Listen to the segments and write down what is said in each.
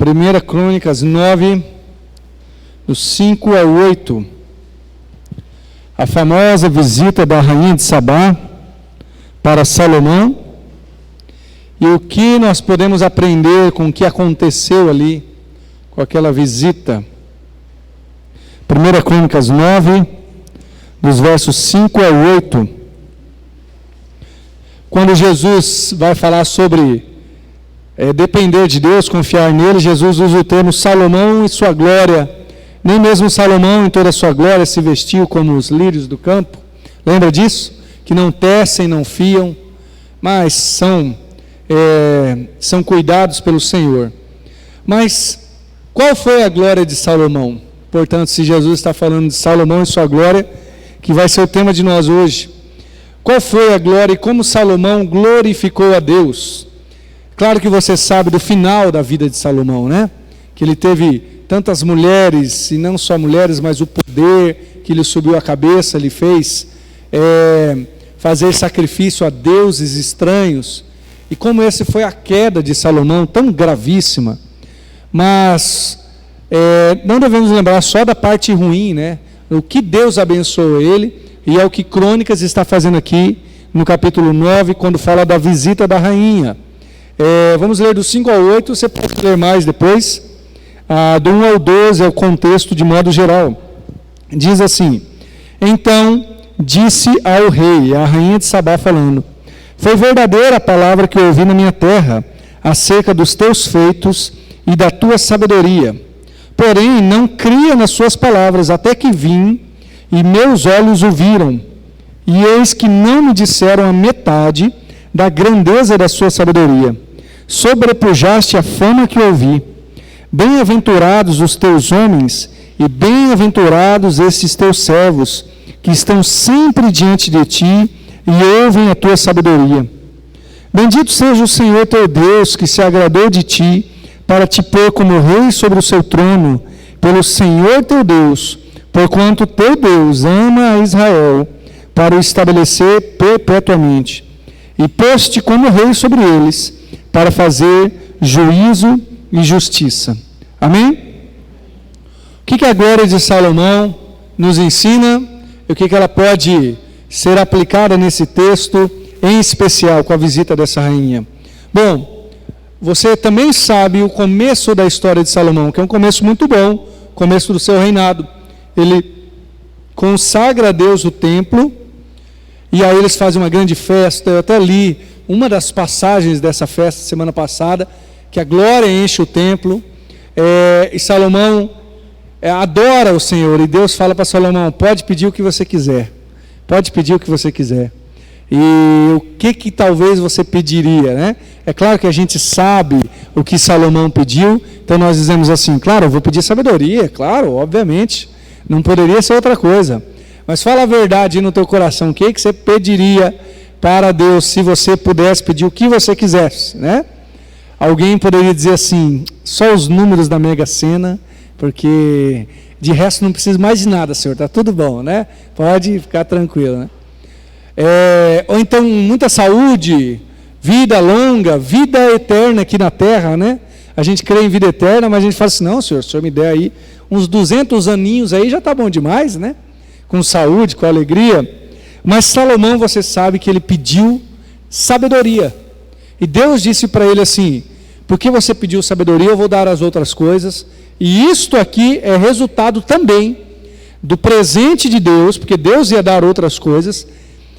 1 Crônicas 9, do 5 ao 8. A famosa visita da rainha de Sabá para Salomão. E o que nós podemos aprender com o que aconteceu ali, com aquela visita. 1 Crônicas 9, dos versos 5 ao 8. Quando Jesus vai falar sobre depender de Deus, confiar nele, Jesus usa o termo Salomão e sua glória. Nem mesmo Salomão em toda a sua glória se vestiu como os lírios do campo. Lembra disso? Que não tecem, não fiam, mas são cuidados pelo Senhor. Mas qual foi a glória de Salomão? Portanto, se Jesus está falando de Salomão e sua glória, que vai ser o tema de nós hoje. Qual foi a glória e como Salomão glorificou a Deus? Claro que você sabe do final da vida de Salomão, né? Que ele teve tantas mulheres, e não só mulheres, mas o poder que lhe subiu a cabeça, lhe fez fazer sacrifício a deuses estranhos. E como essa foi a queda de Salomão, tão gravíssima. Mas não devemos lembrar só da parte ruim, né? O que Deus abençoou ele, e é o que Crônicas está fazendo aqui, no capítulo 9, quando fala da visita da rainha. Vamos ler do 5 ao 8, você pode ler mais depois. Do 1 ao 12 é o contexto de modo geral. Diz assim: Então disse ao rei, a rainha de Sabá falando: Foi verdadeira a palavra que eu ouvi na minha terra, acerca dos teus feitos e da tua sabedoria. Porém, não cria nas suas palavras, até que vim, e meus olhos o viram. E eis que não me disseram a metade da grandeza da sua sabedoria. Sobrepujaste a fama que ouvi. Bem-aventurados os teus homens, e bem-aventurados esses teus servos, que estão sempre diante de ti, e ouvem a tua sabedoria. Bendito seja o Senhor teu Deus, que se agradou de ti, para te pôr como rei sobre o seu trono, pelo Senhor teu Deus, porquanto teu Deus ama a Israel, para o estabelecer perpetuamente. E pôs-te como rei sobre eles, para fazer juízo e justiça. Amém? O que a glória de Salomão nos ensina? E o que ela pode ser aplicada nesse texto, em especial com a visita dessa rainha? Bom, você também sabe o começo da história de Salomão, que é um começo muito bom, começo do seu reinado. Ele consagra a Deus o templo, e aí eles fazem uma grande festa. Eu até li uma das passagens dessa festa semana passada, que a glória enche o templo, e Salomão adora o Senhor, e Deus fala para Salomão: pode pedir o que você quiser, pode pedir o que você quiser. E o que talvez você pediria, né? É claro que a gente sabe o que Salomão pediu, então nós dizemos assim: claro, eu vou pedir sabedoria, claro, obviamente, não poderia ser outra coisa. Mas fala a verdade no teu coração, o que você pediria para Deus se você pudesse pedir o que você quisesse, né? Alguém poderia dizer assim: só os números da Mega Sena, porque de resto não preciso mais de nada, Senhor, está tudo bom, né? Pode ficar tranquilo, né? Ou então muita saúde, vida longa, vida eterna aqui na terra, né? A gente crê em vida eterna, mas a gente fala assim: não, Senhor, se o Senhor me der aí uns 200 aninhos aí, já está bom demais, né? Com saúde, com alegria. Mas Salomão, você sabe que ele pediu sabedoria. E Deus disse para ele assim: porque você pediu sabedoria, eu vou dar as outras coisas. E isto aqui é resultado também do presente de Deus, porque Deus ia dar outras coisas,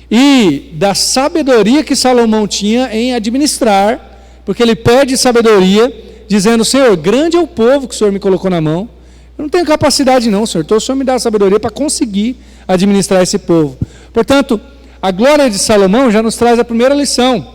e da sabedoria que Salomão tinha em administrar, porque ele pede sabedoria, dizendo: Senhor, grande é o povo que o Senhor me colocou na mão. Eu não tenho capacidade não, Senhor. Então o Senhor me dá a sabedoria para conseguir administrar esse povo. Portanto, a glória de Salomão já nos traz a primeira lição.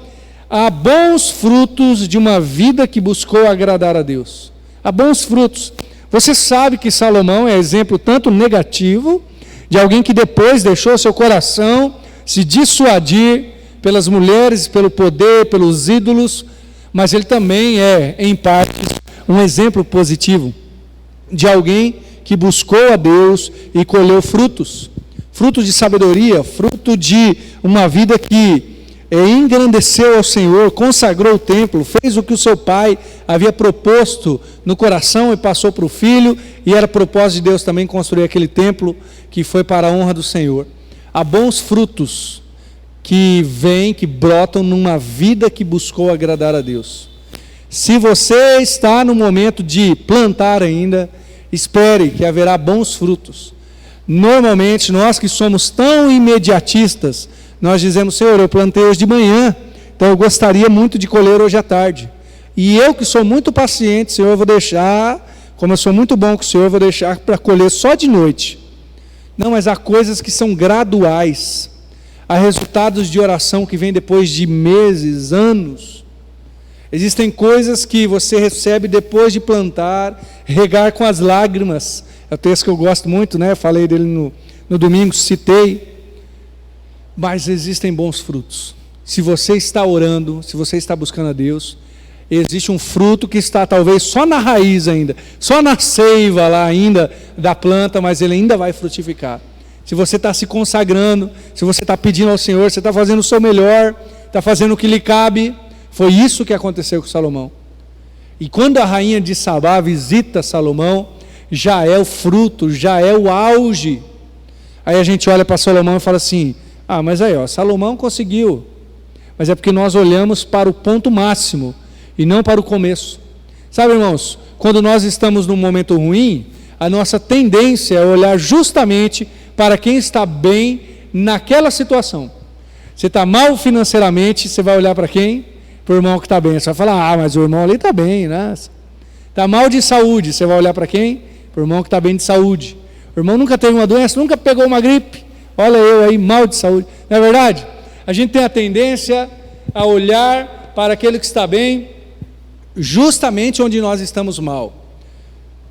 Há bons frutos de uma vida que buscou agradar a Deus. Há bons frutos. Você sabe que Salomão é exemplo tanto negativo, de alguém que depois deixou seu coração se dissuadir pelas mulheres, pelo poder, pelos ídolos, mas ele também é, em parte, um exemplo positivo de alguém que buscou a Deus e colheu frutos. Fruto de sabedoria, fruto de uma vida que engrandeceu ao Senhor, consagrou o templo, fez o que o seu pai havia proposto no coração e passou para o filho, e era propósito de Deus também construir aquele templo que foi para a honra do Senhor. Há bons frutos que vêm, que brotam numa vida que buscou agradar a Deus. Se você está no momento de plantar ainda, espere que haverá bons frutos. Normalmente, nós que somos tão imediatistas, nós dizemos: Senhor, eu plantei hoje de manhã, então eu gostaria muito de colher hoje à tarde. E eu que sou muito paciente, Senhor, eu vou deixar, como eu sou muito bom com o Senhor, eu vou deixar para colher só de noite. Não, mas há coisas que são graduais. Há resultados de oração que vêm depois de meses, anos. Existem coisas que você recebe depois de plantar, regar com as lágrimas. É o texto que eu gosto muito, né? Falei dele no domingo, citei. Mas existem bons frutos. Se você está orando, se você está buscando a Deus, existe um fruto que está talvez só na raiz ainda, só na seiva lá ainda da planta, mas ele ainda vai frutificar. Se você está se consagrando, se você está pedindo ao Senhor, você está fazendo o seu melhor, está fazendo o que lhe cabe. Foi isso que aconteceu com Salomão. E quando a rainha de Sabá visita Salomão, já é o fruto, já é o auge. Aí a gente olha para Salomão e fala assim: ah, mas aí, ó, Salomão conseguiu. Mas é porque nós olhamos para o ponto máximo e não para o começo. Sabe, irmãos, quando nós estamos num momento ruim, a nossa tendência é olhar justamente para quem está bem naquela situação. Você está mal financeiramente, você vai olhar para quem? Para o irmão que está bem. Você vai falar: ah, mas o irmão ali está bem, né? Está mal de saúde, você vai olhar para quem? Para o irmão que está bem de saúde. O irmão nunca teve uma doença, nunca pegou uma gripe. Olha eu aí, mal de saúde. Não é verdade? A gente tem a tendência a olhar para aquele que está bem, justamente onde nós estamos mal.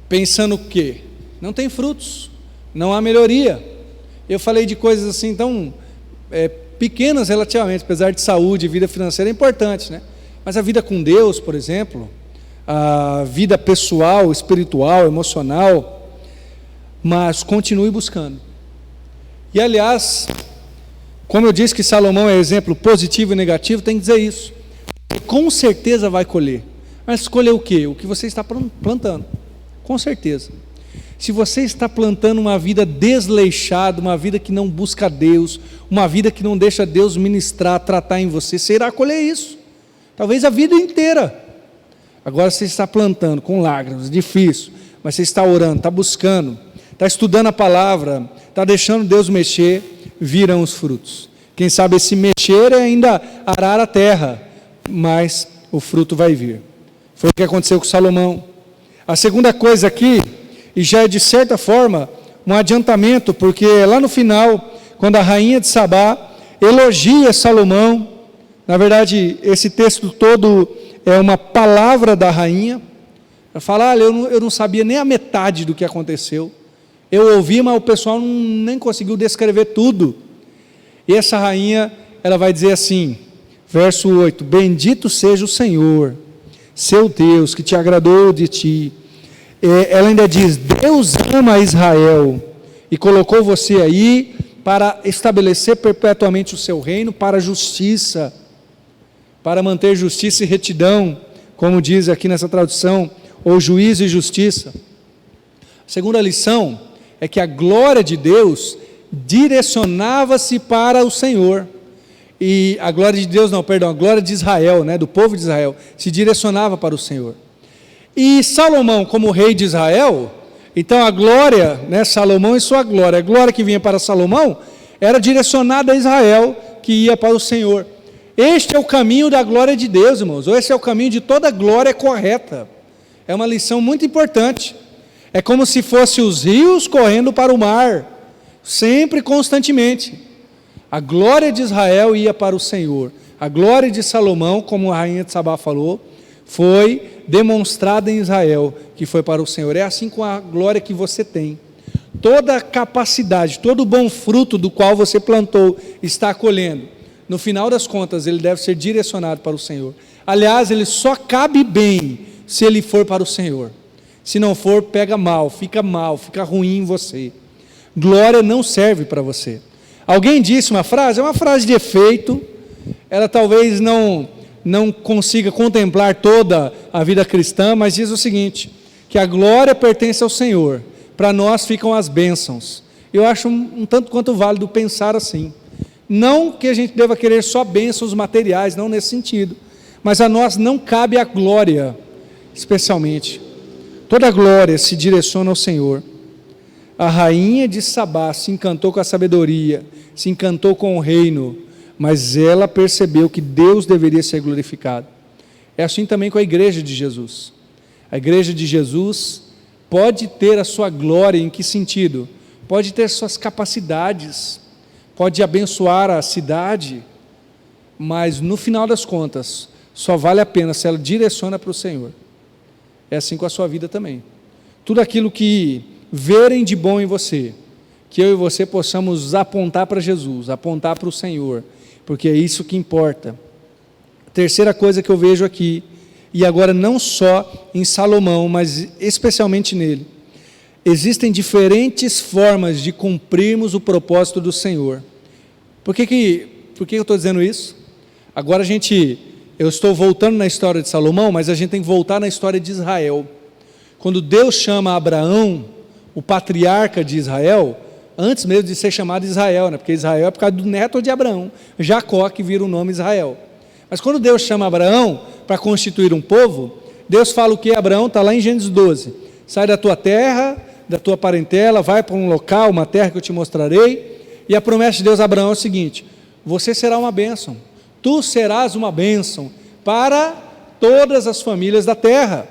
Pensando o quê? Não tem frutos, não há melhoria. Eu falei de coisas assim tão pequenas relativamente, apesar de saúde e vida financeira é importante, né? Mas a vida com Deus, por exemplo, a vida pessoal, espiritual, emocional, mas continue buscando. E aliás, como eu disse que Salomão é exemplo positivo e negativo, tem que dizer isso. Com certeza vai colher. Mas colher o quê? O que você está plantando. Com certeza. Se você está plantando uma vida desleixada, uma vida que não busca Deus, uma vida que não deixa Deus ministrar, tratar em você, você irá colher isso. Talvez a vida inteira. Agora você está plantando com lágrimas, difícil, mas você está orando, está buscando, está estudando a palavra, está deixando Deus mexer, virão os frutos. Quem sabe esse mexer é ainda arar a terra, mas o fruto vai vir. Foi o que aconteceu com Salomão. A segunda coisa aqui, e já é de certa forma um adiantamento, porque lá no final, quando a rainha de Sabá elogia Salomão, na verdade esse texto todo é uma palavra da rainha, ela fala: olha, eu não sabia nem a metade do que aconteceu, eu ouvi, mas o pessoal nem conseguiu descrever tudo. E essa rainha, ela vai dizer assim, verso 8: bendito seja o Senhor, seu Deus, que te agradou de ti. Ela ainda diz: Deus ama Israel e colocou você aí para estabelecer perpetuamente o seu reino para a justiça, para manter justiça e retidão, como diz aqui nessa tradução, ou juízo e justiça. A segunda lição é que a glória de Deus direcionava-se para o Senhor. E a glória de Deus, a glória de Israel, do povo de Israel, se direcionava para o Senhor. E Salomão, como rei de Israel, então a glória, Salomão e sua glória, a glória que vinha para Salomão, era direcionada a Israel, que ia para o Senhor. Este é o caminho da glória de Deus, irmãos, ou esse é o caminho de toda glória correta. É uma lição muito importante. É como se fossem os rios correndo para o mar, sempre, constantemente. A glória de Israel ia para o Senhor. A glória de Salomão, como a rainha de Sabá falou, foi demonstrada em Israel, que foi para o Senhor. É assim com a glória que você tem. Toda a capacidade, todo o bom fruto do qual você plantou, está colhendo. No final das contas, ele deve ser direcionado para o Senhor. Aliás, ele só cabe bem se ele for para o Senhor. Se não for, pega mal, fica ruim em você. Glória não serve para você. Alguém disse uma frase, é uma frase de efeito, ela talvez não consiga contemplar toda a vida cristã, mas diz o seguinte, que a glória pertence ao Senhor, para nós ficam as bênçãos. Eu acho um tanto quanto válido pensar assim. Não que a gente deva querer só bênçãos materiais, não nesse sentido, mas a nós não cabe a glória, especialmente. Toda a glória se direciona ao Senhor. A rainha de Sabá se encantou com a sabedoria, se encantou com o reino, mas ela percebeu que Deus deveria ser glorificado. É assim também com a igreja de Jesus. A igreja de Jesus pode ter a sua glória em que sentido? Pode ter suas capacidades, pode abençoar a cidade, mas no final das contas, só vale a pena se ela direciona para o Senhor. É assim com a sua vida também. Tudo aquilo que verem de bom em você, que eu e você possamos apontar para Jesus, apontar para o Senhor, porque é isso que importa. Terceira coisa que eu vejo aqui, e agora não só em Salomão, mas especialmente nele, existem diferentes formas de cumprirmos o propósito do Senhor. Por que eu estou dizendo isso? Agora eu estou voltando na história de Salomão, mas a gente tem que voltar na história de Israel. Quando Deus chama Abraão, o patriarca de Israel, antes mesmo de ser chamado Israel, né? Porque Israel é por causa do neto de Abraão, Jacó, que vira o nome Israel. Mas quando Deus chama Abraão para constituir um povo, Deus fala o que? Abraão está lá em Gênesis 12, sai da tua terra, da tua parentela, vai para um local, uma terra que eu te mostrarei, e a promessa de Deus a Abraão é o seguinte: você será uma bênção, tu serás uma bênção para todas as famílias da terra,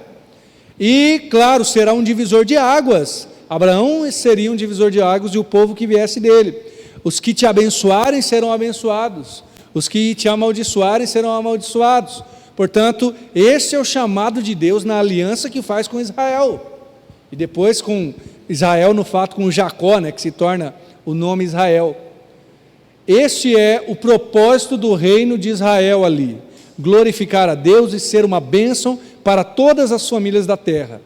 e claro, será um divisor de águas. Abraão seria um divisor de águas e o povo que viesse dele. Os que te abençoarem serão abençoados, os que te amaldiçoarem serão amaldiçoados. Portanto, esse é o chamado de Deus na aliança que faz com Israel, e depois com Israel no fato com Jacó, né, que se torna o nome Israel. Este é o propósito do reino de Israel ali, glorificar a Deus e ser uma bênção para todas as famílias da terra.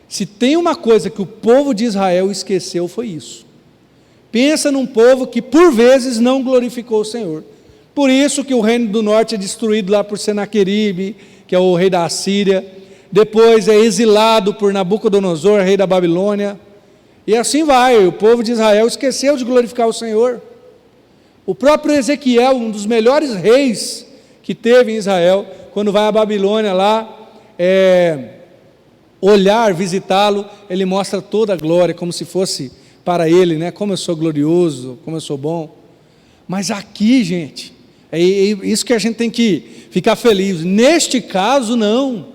Se tem uma coisa que o povo de Israel esqueceu, foi isso. Pensa num povo que por vezes não glorificou o Senhor. Por isso que o reino do norte é destruído lá por Senaqueribe, que é o rei da Assíria, depois é exilado por Nabucodonosor, rei da Babilônia, e assim vai. O povo de Israel esqueceu de glorificar o Senhor. O próprio Ezequiel, um dos melhores reis que teve em Israel, quando vai à Babilônia lá, olhar, visitá-lo, ele mostra toda a glória, como se fosse para ele, né? Como eu sou glorioso, como eu sou bom. Mas aqui, gente, é isso que a gente tem que ficar feliz. Neste caso, não.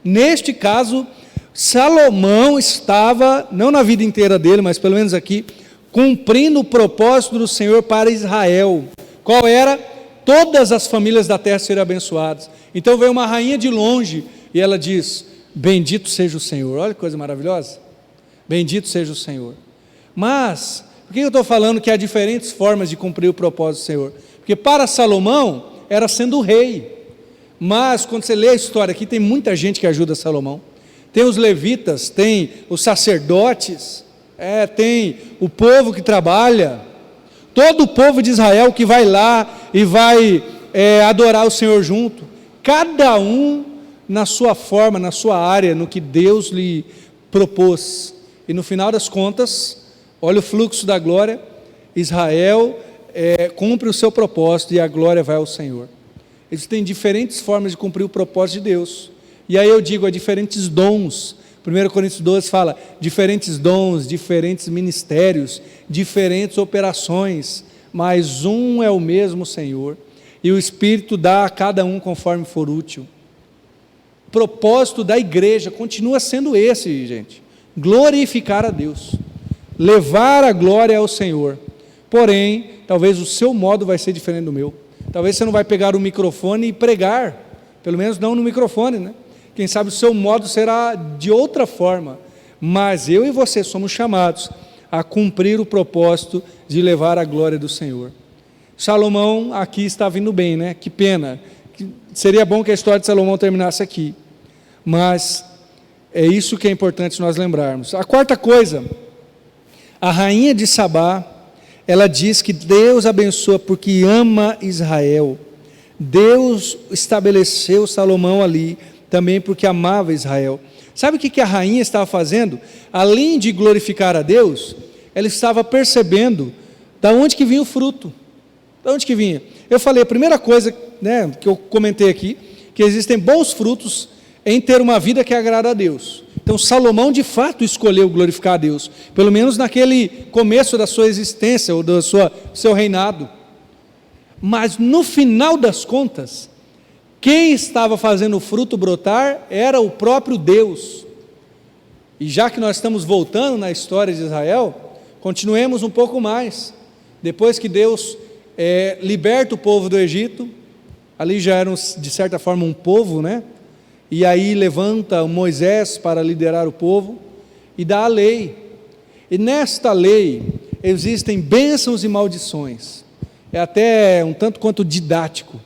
Neste caso, Salomão estava, não na vida inteira dele, mas pelo menos aqui, cumprindo o propósito do Senhor para Israel. Qual era? Todas as famílias da terra serem abençoadas. Então veio uma rainha de longe e ela diz: bendito seja o Senhor. Olha que coisa maravilhosa. Bendito seja o Senhor. Mas, por que eu estou falando que há diferentes formas de cumprir o propósito do Senhor? Porque para Salomão era sendo rei. Mas quando você lê a história aqui, tem muita gente que ajuda Salomão. Tem os levitas, tem os sacerdotes, tem o povo que trabalha, todo o povo de Israel que vai lá e vai adorar o Senhor junto, cada um na sua forma, na sua área, no que Deus lhe propôs. E no final das contas, olha o fluxo da glória, Israel cumpre o seu propósito e a glória vai ao Senhor. Existem diferentes formas de cumprir o propósito de Deus. E aí eu digo, há diferentes dons. 1 Coríntios 12 fala, diferentes dons, diferentes ministérios, diferentes operações, mas um é o mesmo Senhor, e o Espírito dá a cada um conforme for útil. O propósito da igreja continua sendo esse, gente, glorificar a Deus, levar a glória ao Senhor. Porém, talvez o seu modo vai ser diferente do meu. Talvez você não vai pegar o microfone e pregar, pelo menos não no microfone, né? Quem sabe o seu modo será de outra forma, mas eu e você somos chamados a cumprir o propósito de levar a glória do Senhor. Salomão aqui está vindo bem, né? Que pena, seria bom que a história de Salomão terminasse aqui, mas é isso que é importante nós lembrarmos. A quarta coisa, a rainha de Sabá, ela diz que Deus abençoa porque ama Israel. Deus estabeleceu Salomão ali também porque amava Israel. Sabe o que a rainha estava fazendo? Além de glorificar a Deus, ela estava percebendo da onde que vinha o fruto. Da onde que vinha? Eu falei, a primeira coisa, né, que eu comentei aqui, que existem bons frutos em ter uma vida que agrada a Deus. Então Salomão de fato escolheu glorificar a Deus, pelo menos naquele começo da sua existência, ou do seu reinado. Mas no final das contas, quem estava fazendo o fruto brotar era o próprio Deus. E já que nós estamos voltando na história de Israel, continuemos um pouco mais. Depois que Deus liberta o povo do Egito, ali já eram de certa forma um povo, né? E aí levanta Moisés para liderar o povo e dá a lei. E nesta lei existem bênçãos e maldições. É até um tanto quanto didático.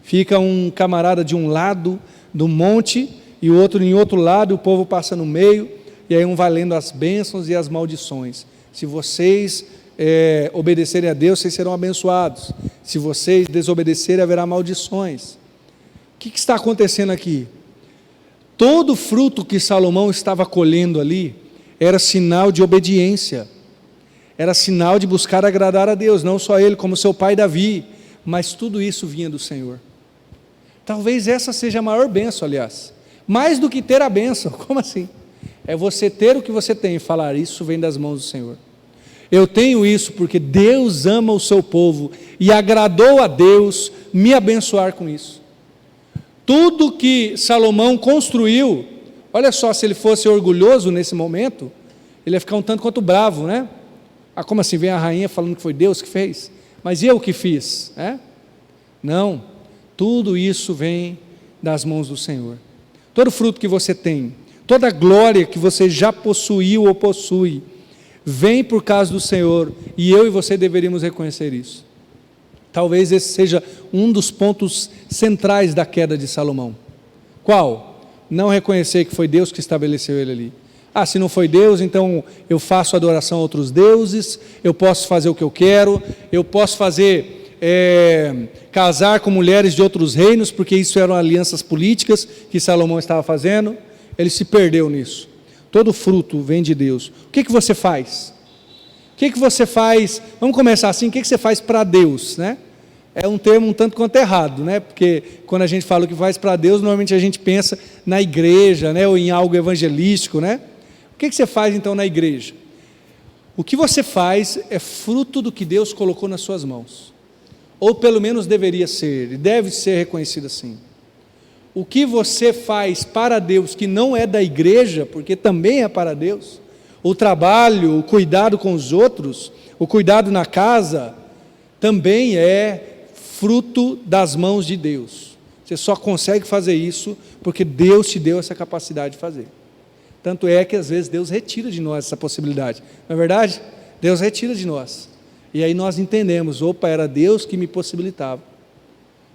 Fica um camarada de um lado do monte e o outro em outro lado, o povo passa no meio, e aí um vai lendo as bênçãos e as maldições. Se vocês obedecerem a Deus, vocês serão abençoados. Se vocês desobedecerem, haverá maldições. O que está acontecendo aqui? Todo fruto que Salomão estava colhendo ali era sinal de obediência, era sinal de buscar agradar a Deus, não só ele, como seu pai Davi, mas tudo isso vinha do Senhor. Talvez essa seja a maior bênção, aliás, mais do que ter a bênção. Como assim? É você ter o que você tem e falar, isso vem das mãos do Senhor. Eu tenho isso porque Deus ama o seu povo e agradou a Deus me abençoar com isso. Tudo que Salomão construiu, olha só, se ele fosse orgulhoso nesse momento, ele ia ficar um tanto quanto bravo, né? Ah, como assim? Vem a rainha falando que foi Deus que fez? Mas eu que fiz? Não, tudo isso vem das mãos do Senhor. Todo fruto que você tem, toda glória que você já possuiu ou possui, vem por causa do Senhor, e eu e você deveríamos reconhecer isso. Talvez esse seja um dos pontos centrais da queda de Salomão. Qual? Não reconhecer que foi Deus que estabeleceu ele ali. Ah, se não foi Deus, então eu faço adoração a outros deuses, eu posso fazer o que eu quero, eu posso casar com mulheres de outros reinos, porque isso eram alianças políticas que Salomão estava fazendo. Ele se perdeu nisso. Todo fruto vem de Deus. O que você faz? O que você faz? Vamos começar assim, o que você faz para Deus, né? É um termo um tanto quanto errado, né? Porque quando a gente fala o que faz para Deus, normalmente a gente pensa na igreja, né? Ou em algo evangelístico, né? O que você faz então na igreja? O que você faz é fruto do que Deus colocou nas suas mãos, ou pelo menos deveria ser, e deve ser reconhecido assim. O que você faz para Deus que não é da igreja, porque também é para Deus, o trabalho, o cuidado com os outros, o cuidado na casa, também é fruto das mãos de Deus. Você só consegue fazer isso porque Deus te deu essa capacidade de fazer. Tanto é que às vezes Deus retira de nós essa possibilidade, não é verdade? Deus retira de nós, e aí nós entendemos, opa, era Deus que me possibilitava.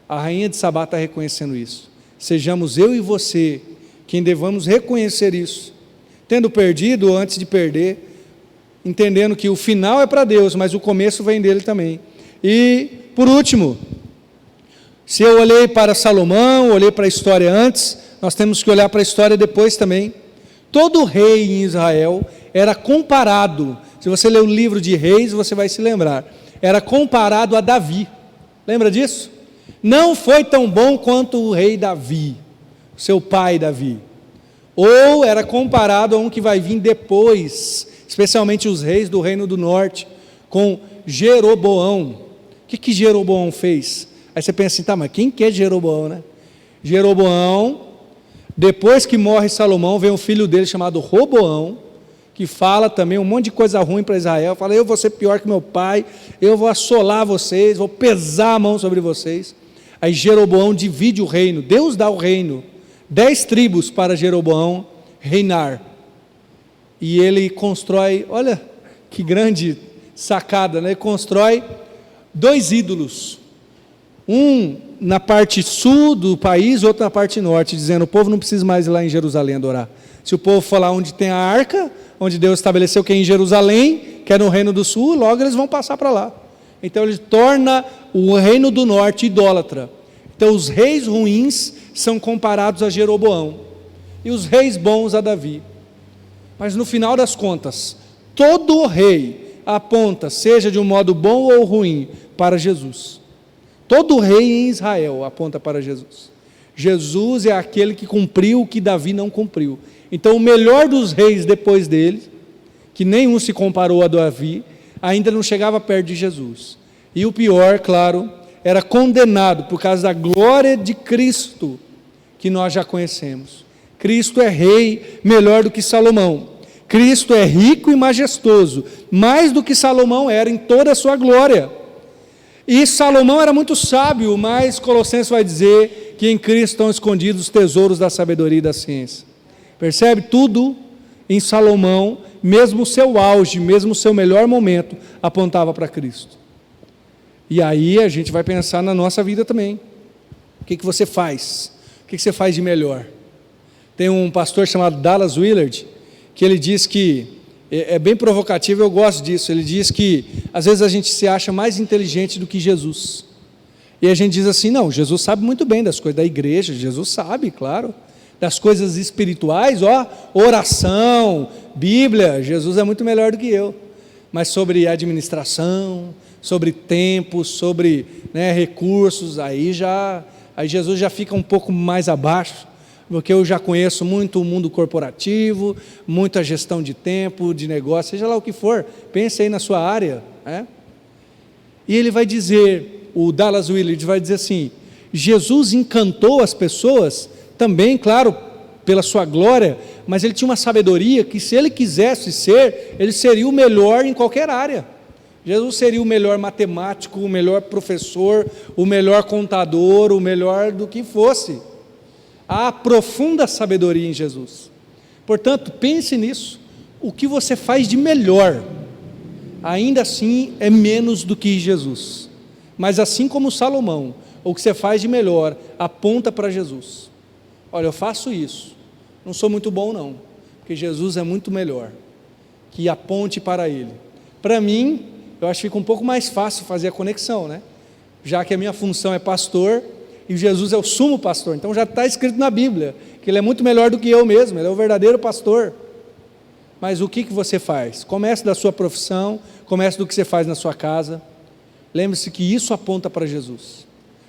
A rainha de Sabá está reconhecendo isso. Sejamos eu e você quem devamos reconhecer isso, tendo perdido ou antes de perder, entendendo que o final é para Deus, mas o começo vem dele também. E por último, se eu olhei para Salomão, olhei para a história antes, nós temos que olhar para a história depois também. Todo rei em Israel era comparado, se você ler o livro de Reis, você vai se lembrar, era comparado a Davi. Lembra disso? Não foi tão bom quanto o rei Davi, seu pai Davi. Ou era comparado a um que vai vir depois, especialmente os reis do reino do norte, com Jeroboão. O que Jeroboão fez? Aí você pensa assim, tá, mas quem que é Jeroboão, né? Jeroboão, depois que morre Salomão, vem um filho dele chamado Roboão, que fala também um monte de coisa ruim para Israel, fala, eu vou ser pior que meu pai, eu vou assolar vocês, vou pesar a mão sobre vocês. Aí Jeroboão divide o reino, Deus dá o reino, 10 tribos para Jeroboão reinar, e ele constrói, olha que grande sacada, né? Ele constrói 2 ídolos, um na parte sul do país, outro na parte norte, dizendo, o povo não precisa mais ir lá em Jerusalém adorar, se o povo for lá onde tem a arca, onde Deus estabeleceu que é em Jerusalém, que é no reino do sul, logo eles vão passar para lá. Então ele torna o reino do norte idólatra. Então os reis ruins são comparados a Jeroboão e os reis bons a Davi. Mas no final das contas, todo rei aponta, seja de um modo bom ou ruim, para Jesus. Todo rei em Israel aponta para Jesus. Jesus é aquele que cumpriu o que Davi não cumpriu. Então o melhor dos reis depois dele, que nenhum se comparou a Davi, ainda não chegava perto de Jesus. E o pior, claro, era condenado por causa da glória de Cristo, que nós já conhecemos. Cristo é rei melhor do que Salomão. Cristo é rico e majestoso, mais do que Salomão era em toda a sua glória. E Salomão era muito sábio, mas Colossenses vai dizer que em Cristo estão escondidos os tesouros da sabedoria e da ciência. Percebe? Tudo em Salomão, mesmo o seu auge, mesmo o seu melhor momento, apontava para Cristo. E aí a gente vai pensar na nossa vida também. O que você faz? O que você faz de melhor? Tem um pastor chamado Dallas Willard, que ele diz que, é bem provocativo, eu gosto disso, ele diz que às vezes a gente se acha mais inteligente do que Jesus. E a gente diz assim, não, Jesus sabe muito bem das coisas da igreja, Jesus sabe, claro, das coisas espirituais, oração, Bíblia, Jesus é muito melhor do que eu. Mas sobre administração, sobre tempo, sobre recursos, aí Jesus já fica um pouco mais abaixo, porque eu já conheço muito o mundo corporativo, muita gestão de tempo, de negócio, seja lá o que for, pense aí na sua área. E ele vai dizer, o Dallas Willard vai dizer assim, Jesus encantou as pessoas, também, claro, pela sua glória, mas ele tinha uma sabedoria que se ele quisesse ser, ele seria o melhor em qualquer área. Jesus seria o melhor matemático, o melhor professor, o melhor contador, o melhor do que fosse. Há profunda sabedoria em Jesus. Portanto, pense nisso. O que você faz de melhor, ainda assim é menos do que Jesus. Mas assim como Salomão, o que você faz de melhor aponta para Jesus. Olha, eu faço isso. Não sou muito bom não, porque Jesus é muito melhor. Que aponte para Ele. Para mim, eu acho que fica um pouco mais fácil fazer a conexão, já que a minha função é pastor, e Jesus é o sumo pastor, então já está escrito na Bíblia, que Ele é muito melhor do que eu mesmo, Ele é o verdadeiro pastor. Mas o que você faz? Comece da sua profissão, comece do que você faz na sua casa, lembre-se que isso aponta para Jesus,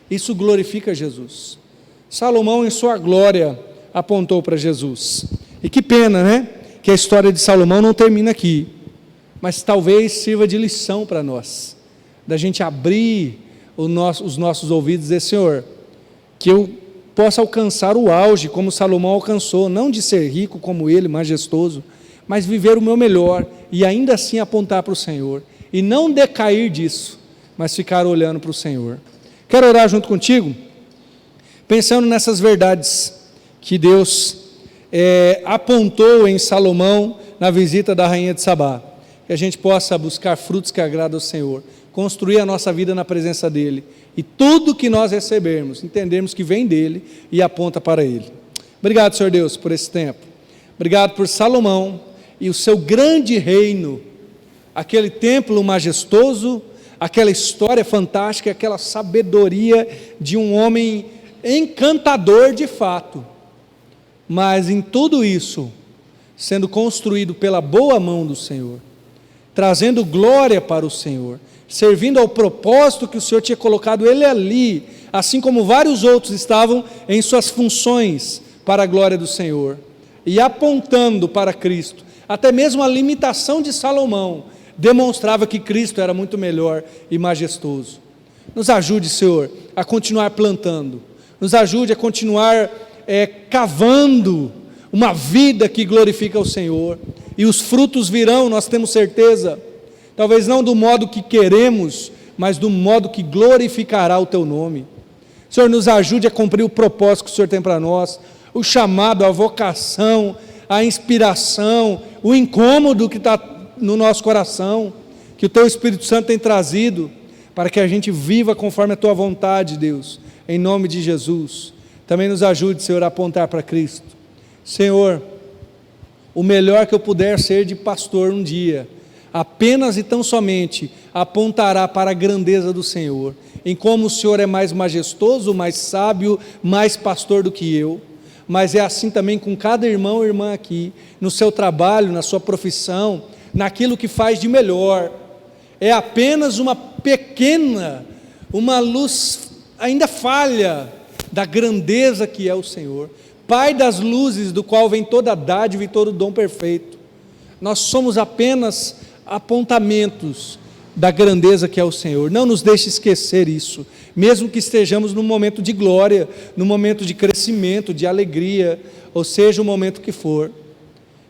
isso glorifica Jesus. Salomão em sua glória apontou para Jesus, e que pena, que a história de Salomão não termina aqui, mas talvez sirva de lição para nós, da gente abrir os nossos ouvidos e dizer, Senhor, que eu possa alcançar o auge como Salomão alcançou, não de ser rico como ele, majestoso, mas viver o meu melhor e ainda assim apontar para o Senhor e não decair disso, mas ficar olhando para o Senhor. Quero orar junto contigo, pensando nessas verdades que Deus apontou em Salomão na visita da rainha de Sabá, que a gente possa buscar frutos que agradam ao Senhor, construir a nossa vida na presença dEle, e tudo que nós recebermos, entendermos que vem dEle e aponta para Ele. Obrigado, Senhor Deus, por esse tempo. Obrigado por Salomão e o seu grande reino, aquele templo majestoso, aquela história fantástica, aquela sabedoria de um homem encantador de fato, mas em tudo isso, sendo construído pela boa mão do Senhor, trazendo glória para o Senhor, servindo ao propósito que o Senhor tinha colocado ele ali, assim como vários outros estavam em suas funções para a glória do Senhor, e apontando para Cristo. Até mesmo a limitação de Salomão demonstrava que Cristo era muito melhor e majestoso. Nos ajude, Senhor, a continuar plantando, nos ajude a continuar cavando uma vida que glorifica o Senhor, e os frutos virão, nós temos certeza, talvez não do modo que queremos, mas do modo que glorificará o Teu nome. Senhor, nos ajude a cumprir o propósito que o Senhor tem para nós, o chamado, a vocação, a inspiração, o incômodo que está no nosso coração, que o Teu Espírito Santo tem trazido, para que a gente viva conforme a Tua vontade, Deus, em nome de Jesus. Também nos ajude, Senhor, a apontar para Cristo. Senhor, o melhor que eu puder ser de pastor um dia, apenas e tão somente apontará para a grandeza do Senhor, em como o Senhor é mais majestoso, mais sábio, mais pastor do que eu. Mas é assim também com cada irmão e irmã aqui, no seu trabalho, na sua profissão, naquilo que faz de melhor. É apenas uma pequena, uma luz ainda falha da grandeza que é o Senhor, Pai das luzes, do qual vem toda a dádiva e todo o dom perfeito. Nós somos apenas apontamentos da grandeza que é o Senhor. Não nos deixe esquecer isso, mesmo que estejamos num momento de glória, num momento de crescimento, de alegria, ou seja, o momento que for,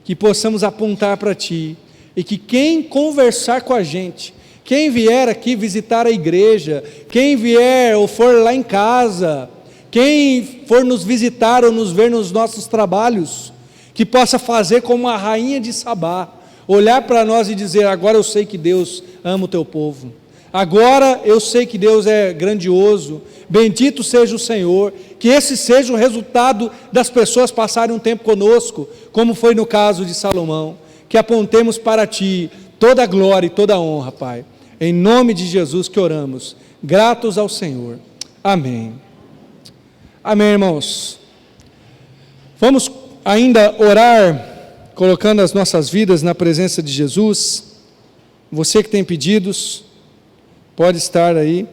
que possamos apontar para Ti, e que quem conversar com a gente, quem vier aqui visitar a igreja, quem vier ou for lá em casa, quem for nos visitar ou nos ver nos nossos trabalhos, que possa fazer como a rainha de Sabá, olhar para nós e dizer: agora eu sei que Deus ama o teu povo, agora eu sei que Deus é grandioso, bendito seja o Senhor. Que esse seja o resultado das pessoas passarem um tempo conosco, como foi no caso de Salomão. Que apontemos para Ti toda a glória e toda a honra, Pai, em nome de Jesus que oramos, gratos ao Senhor, amém. Amém, irmãos. Vamos ainda orar, colocando as nossas vidas na presença de Jesus. Você que tem pedidos, pode estar aí.